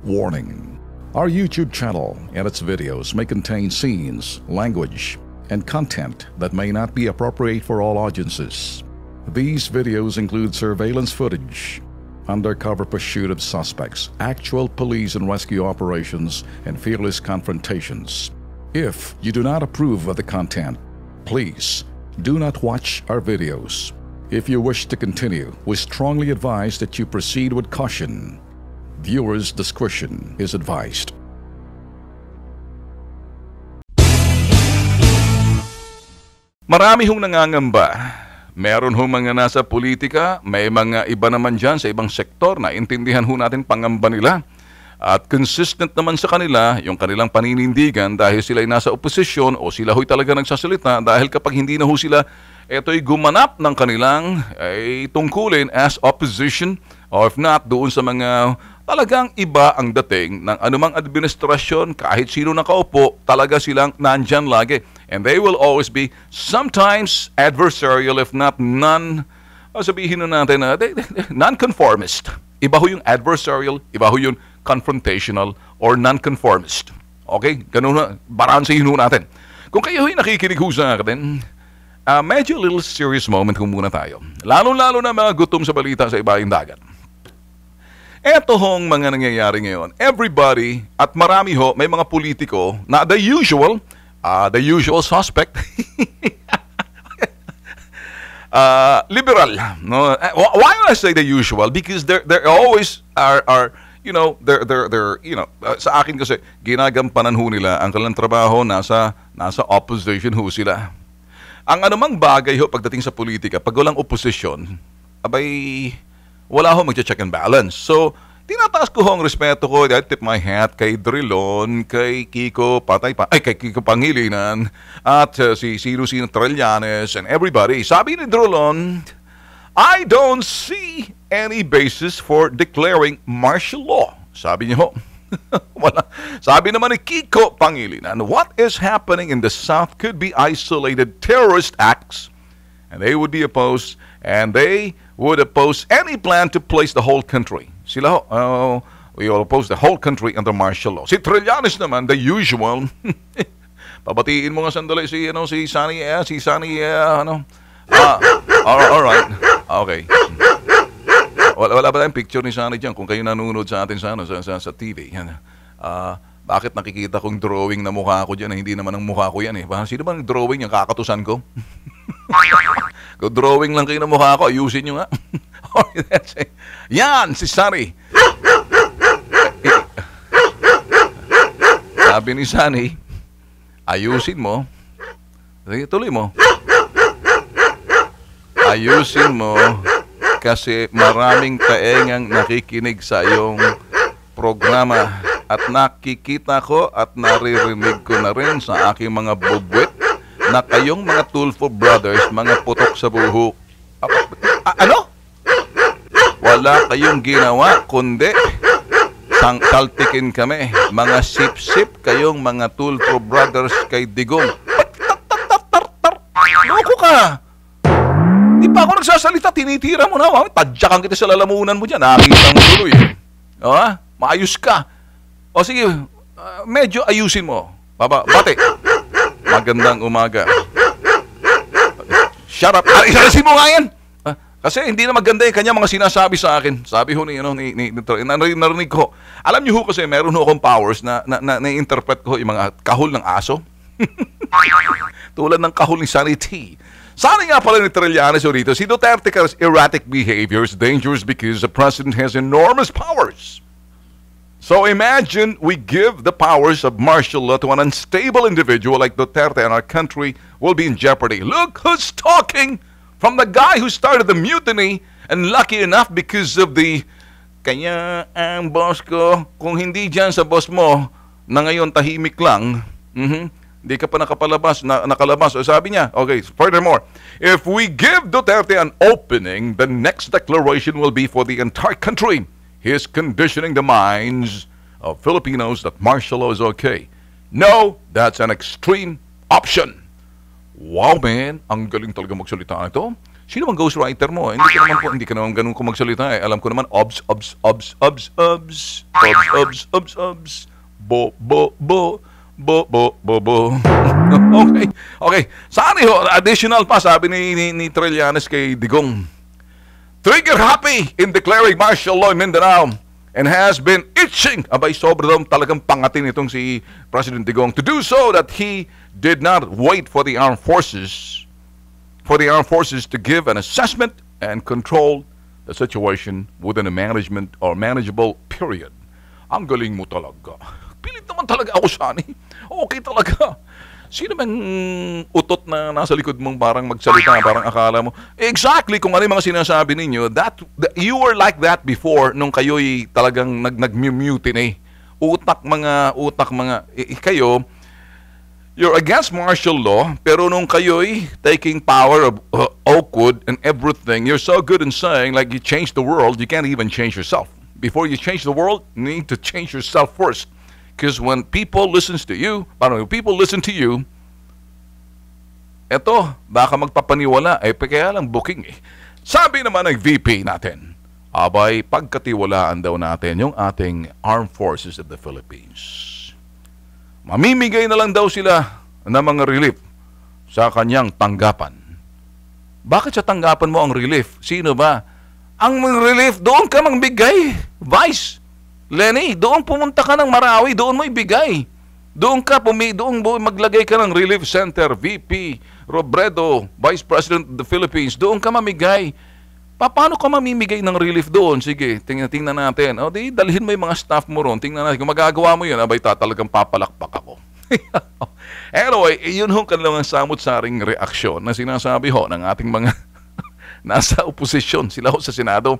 Warning. Our YouTube channel and its videos may contain scenes, language, and content that may not be appropriate for all audiences. These videos include surveillance footage, undercover pursuit of suspects, actual police and rescue operations, and fearless confrontations. If you do not approve of the content, please do not watch our videos. If you wish to continue, we strongly advise that you proceed with caution. Viewers' discretion is advised. Marami hong nangangamba. Meron hong mga nasa politika, may mga iba naman dyan sa ibang sektor na intindihan ho natin pangamba nila. At consistent naman sa kanila yung kanilang paninindigan dahil sila ay nasa oposisyon o sila ho'y talaga nagsasalita dahil kapag hindi na ho sila ito'y gumanap ng kanilang tungkulin as opposition or if not doon sa mga talagang iba ang dating ng anumang administrasyon kahit sino nakaupo talaga silang nandyan lagi and they will always be sometimes adversarial if not sabihin na natin na non-conformist. Iba ho yung adversarial, iba ho yung confrontational or non-conformist. Okay? Ganun na, baransahin ho natin. Kung kayo ho'y nakikinig ho sa akin, medyo little serious moment ho muna tayo. Lalo-lalo na mga gutom sa balita sa ibaing dagat. Eto hong mga nangyayari ngayon. Everybody, at marami ho, may mga politiko na the usual suspect, liberal. No? Why do I say the usual? Because there always are you know, they're you know, sa akin kasi ginagampanan ho nila ang kanilang trabaho nasa opposition ho sila. Ang anumang bagay ho pagdating sa politika, pag walang opposition, abay wala ho magche-check and balance. So, tinataas ko ho ang respeto ko, I tip my hat kay Drilon, kay Kiko kay Kiko Pangilinan, at si Lucino Trillanes and everybody. Sabi ni Drilon, I don't see any basis for declaring martial law. Sabi niyo, wala. Sabi naman ni Kiko Pangilinan, what is happening in the South could be isolated terrorist acts and they would be opposed and they would oppose any plan to place the whole country. Sila, we all oppose the whole country under martial law. Si Trillanes naman, the usual. Pabatiin mo nga sandali si Sunny, all right. Okay. Wala ba tayong picture ni Sunny dyan? Kung kayo nanonood sa atin sa TV. Bakit nakikita kong drawing na mukha ko dyan? Hindi naman ang mukha ko yan eh. Sino ba ang drawing yung kakatusan ko? Kung drawing lang kayo ng mukha ko, ayusin nyo nga. Yan, si Sunny. Sabi ni Sunny, ayusin mo. Sige, tuloy mo. Ayusin mo kasi maraming taengang nakikinig sa iyong programa at nakikita ko at naririnig ko na rin sa aking mga bubwit na kayong mga Tulfo brothers, mga putok sa buhok. Ano? Wala kayong ginawa kundi saltikin kami. Mga sip-sip kayong mga Tulfo brothers kay Digong. Loko ka! Di pa ako nagsasalita, tinitira mo na. Tadyakan kita sa lalamunan mo dyan. Nakakita mo tuloy. Maayos ka. O sige, medyo ayusin mo. Bate. Magandang umaga. Shut up. Isalisin mo nga yan. Kasi hindi na maganda yung kanya mga sinasabi sa akin. Sabi ho narinig ko. Alam niyo ho kasi meron ho akong powers na interpret ko yung mga kahol ng aso. Tulad ng kahol ni Sunny T. Sabi nga pala ni Trillanes dito, si Duterte's erratic behavior is dangerous because the president has enormous powers. So imagine we give the powers of martial law to an unstable individual like Duterte and our country will be in jeopardy. Look who's talking from the guy who started the mutiny and lucky enough because of the kanya ang boss ko, kung hindi dyan sa boss mo na ngayon tahimik lang, hindi ka pa nakalabas. O sabi niya, okay, furthermore, if we give Duterte an opening, the next declaration will be for the entire country. He is conditioning the minds of Filipinos that martial law is okay. No, that's an extreme option. Wow, man, ang galing talaga magsalita nito. Sino bang ghostwriter mo? Hindi ka naman ganun kung magsalita eh. Alam ko naman, obs, obs, obs, obs, obs, obs, obs, obs, obs, bo, bo, bo, bo, bo, bo, bo. Okay, okay. Saan ho? Additional pa, sabi ni Trillanes kay Digong. Trigger happy in declaring martial law in Mindanao and has been itching. Abay, sobrang talagang pangatin itong si President Digong to do so that he did not wait for the armed forces to give an assessment and control the situation within a management or manageable period. Ang galing mo talaga. Pilit naman talaga ako, Shani. Okay talaga. Sino bang utot na nasa likod mong parang magsalita, parang akala mo? Exactly kung ano yung mga sinasabi ninyo, you were like that before nung kayo'y talagang nag-mutiny. Kayo, you're against martial law, pero nung kayo'y taking power of Oakwood and everything, you're so good in saying like you change the world, you can't even change yourself. Before you change the world, you need to change yourself first. Because when people listen to you, eto, baka magpapaniwala, kaya lang booking eh. Sabi naman ng VP natin, abay, pagkatiwalaan daw natin yung ating Armed Forces of the Philippines. Mamimigay na lang daw sila ng mga relief sa kanyang tanggapan. Bakit sa tanggapan mo ang relief? Sino ba? Ang relief, doon ka magbigay. Vice, Lenny, doon pumunta ka ng Marawi, doon mo ibigay. Doon maglagay ka ng relief center, VP Robredo, Vice President of the Philippines, doon ka mamigay. Paano ka mamimigay ng relief doon? Sige, tingnan natin. O di, dalhin mo yung mga staff mo ron. Tingnan natin. Kung magagawa mo yun, abay talagang papalakpak ako. Anyway, yun hong kanilang samot-saring reaksyon na sinasabi ho ng ating mga nasa oposisyon. Sila ho sa Senado.